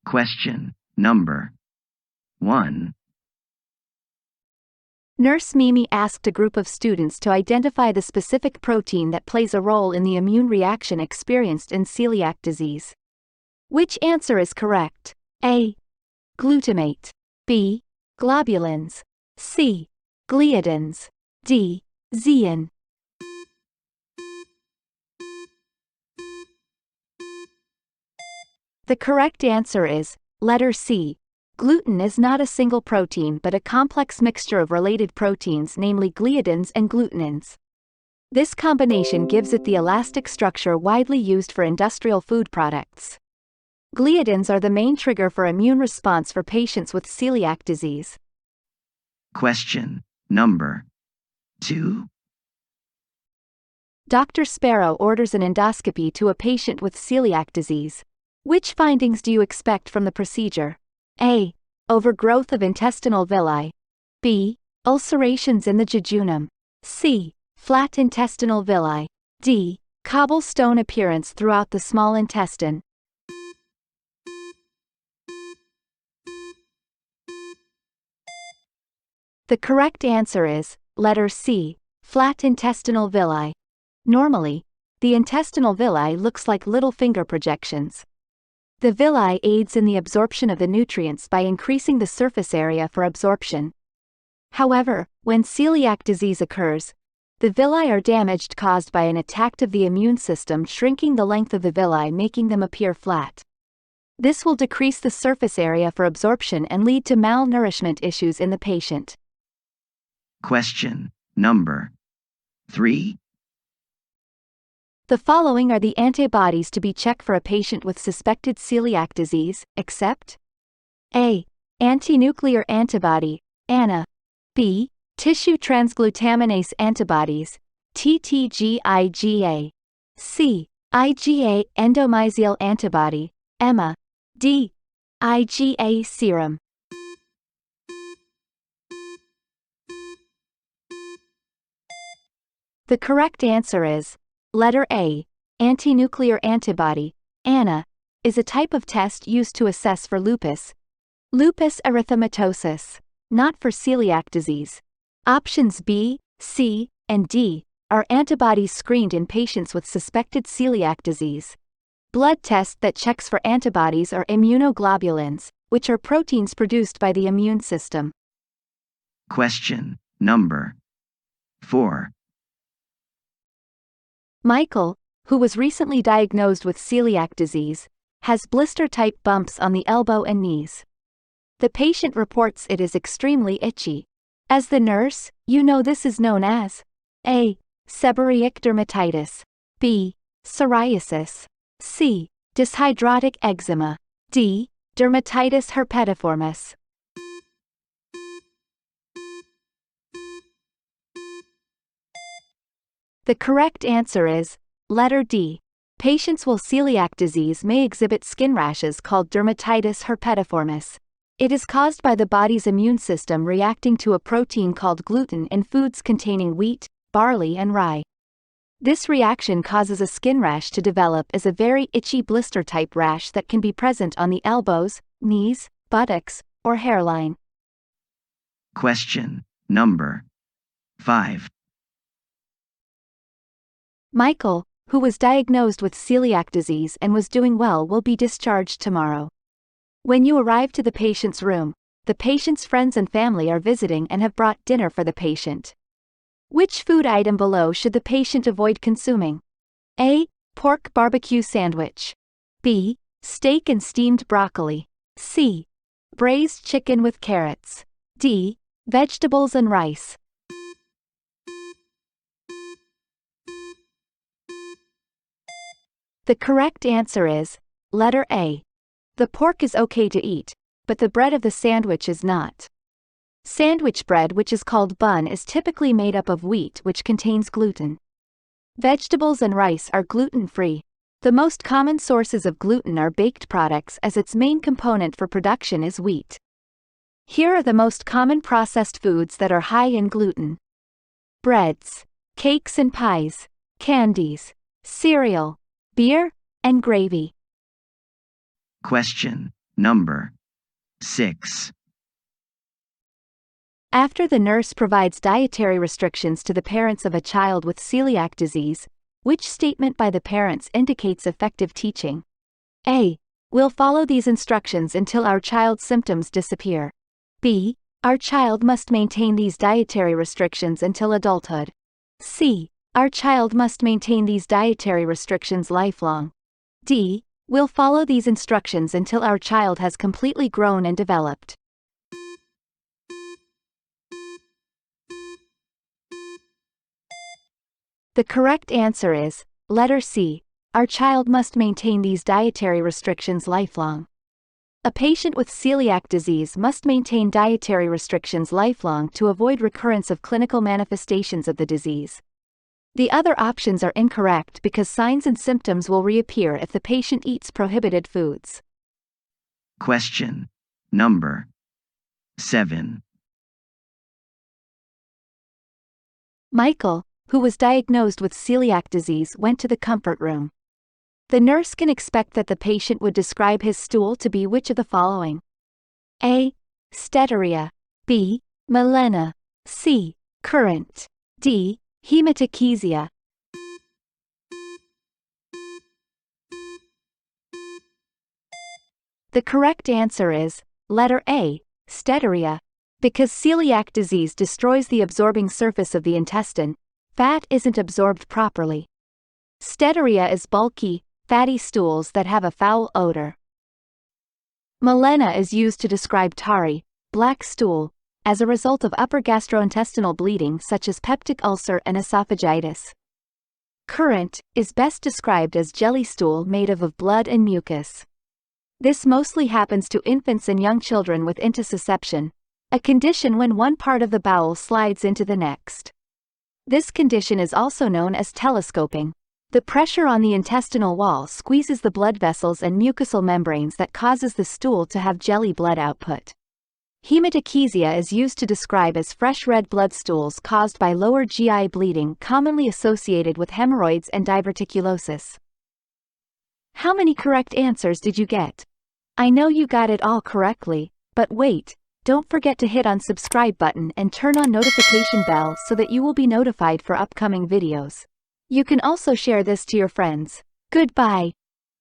Question number 1. Nurse Mimi asked a group of students to identify the specific protein that plays a role in the immune reaction experienced in celiac disease. Which answer is correct? A. Glutamate. B. Globulins. C. Gliadins. D. Zein. The correct answer is letter C. Gluten is not a single protein but a complex mixture of related proteins, namely gliadins and glutenins. This combination gives it the elastic structure widely used for industrial food products. Gliadins are the main trigger for immune response for patients with celiac disease. Question number 2. Dr. Sparrow orders an endoscopy to a patient with celiac disease. Which findings do you expect from the procedure? A. Overgrowth of intestinal villi. B. Ulcerations in the jejunum. C. Flat intestinal villi. D. Cobblestone appearance throughout the small intestine. The correct answer is letter C. Flat intestinal villi. Normally, the intestinal villi looks like little finger projections. The villi aids in the absorption of the nutrients by increasing the surface area for absorption. However, when celiac disease occurs, the villi are damaged, caused by an attack of the immune system, shrinking the length of the villi, making them appear flat. This will decrease the surface area for absorption and lead to malnourishment issues in the patient. Question number 3. The following are the antibodies to be checked for a patient with suspected celiac disease, except A. Antinuclear antibody, ANA. B. Tissue transglutaminase antibodies, TTG-IgA. C. IgA endomysial antibody, EMA. D. IgA serum. The correct answer is letter A. Antinuclear antibody, ANA, is a type of test used to assess for lupus erythematosus, not for celiac disease. Options B, C, and D are antibodies screened in patients with suspected celiac disease. Blood tests that checks for antibodies are immunoglobulins, which are proteins produced by the immune system. Question number 4. Michael, who was recently diagnosed with celiac disease, has blister-type bumps on the elbow and knees. The patient reports it is extremely itchy. As the nurse, you know this is known as A. Seborrheic dermatitis. B. Psoriasis. C. Dyshidrotic eczema. D. Dermatitis herpetiformis. The correct answer is letter D. Patients with celiac disease may exhibit skin rashes called dermatitis herpetiformis. It is caused by the body's immune system reacting to a protein called gluten in foods containing wheat, barley, and rye. This reaction causes a skin rash to develop as a very itchy blister-type rash that can be present on the elbows, knees, buttocks, or hairline. Question number 5. Michael, who was diagnosed with celiac disease and was doing well, will be discharged tomorrow. When you arrive to the patient's room, the patient's friends and family are visiting and have brought dinner for the patient. Which food item below should the patient avoid consuming? A. Pork barbecue sandwich. B. Steak and steamed broccoli. C. Braised chicken with carrots. D. Vegetables and rice. The correct answer is letter A. The pork is okay to eat, but the bread of the sandwich is not. Sandwich bread, which is called bun, is typically made up of wheat, which contains gluten. Vegetables and rice are gluten-free. The most common sources of gluten are baked products, as its main component for production is wheat. Here are the most common processed foods that are high in gluten: breads, cakes and pies, candies, cereal, beer, and gravy. Question Number 6. After the nurse provides dietary restrictions to the parents of a child with celiac disease, which statement by the parents indicates effective teaching? A. We'll follow these instructions until our child's symptoms disappear. B. Our child must maintain these dietary restrictions until adulthood. C. Our child must maintain these dietary restrictions lifelong. D. We'll follow these instructions until our child has completely grown and developed. The correct answer is letter C. Our child must maintain these dietary restrictions lifelong. A patient with celiac disease must maintain dietary restrictions lifelong to avoid recurrence of clinical manifestations of the disease. The other options are incorrect because signs and symptoms will reappear if the patient eats prohibited foods. Question number 7. Michael, who was diagnosed with celiac disease, went to the comfort room. The nurse can expect that the patient would describe his stool to be which of the following? A. Steatorrhea. B. Melena. C. Current. D. Hematochezia. The correct answer is letter A. Steatorrhea. Because celiac disease destroys the absorbing surface of the intestine, fat isn't absorbed properly. Steatorrhea is bulky, fatty stools that have a foul odor. Melena is used to describe tarry, black stool, as a result of upper gastrointestinal bleeding such as peptic ulcer and esophagitis. Current is best described as jelly stool made of blood and mucus. This mostly happens to infants and young children with intussusception, a condition when one part of the bowel slides into the next. This condition is also known as telescoping. The pressure on the intestinal wall squeezes the blood vessels and mucosal membranes that causes the stool to have jelly blood output. Hematochezia is used to describe as fresh red blood stools caused by lower GI bleeding commonly associated with hemorrhoids and diverticulosis. How many correct answers did you get? I know you got it all correctly, but wait, don't forget to hit on subscribe button and turn on notification bell so that you will be notified for upcoming videos. You can also share this to your friends. Goodbye.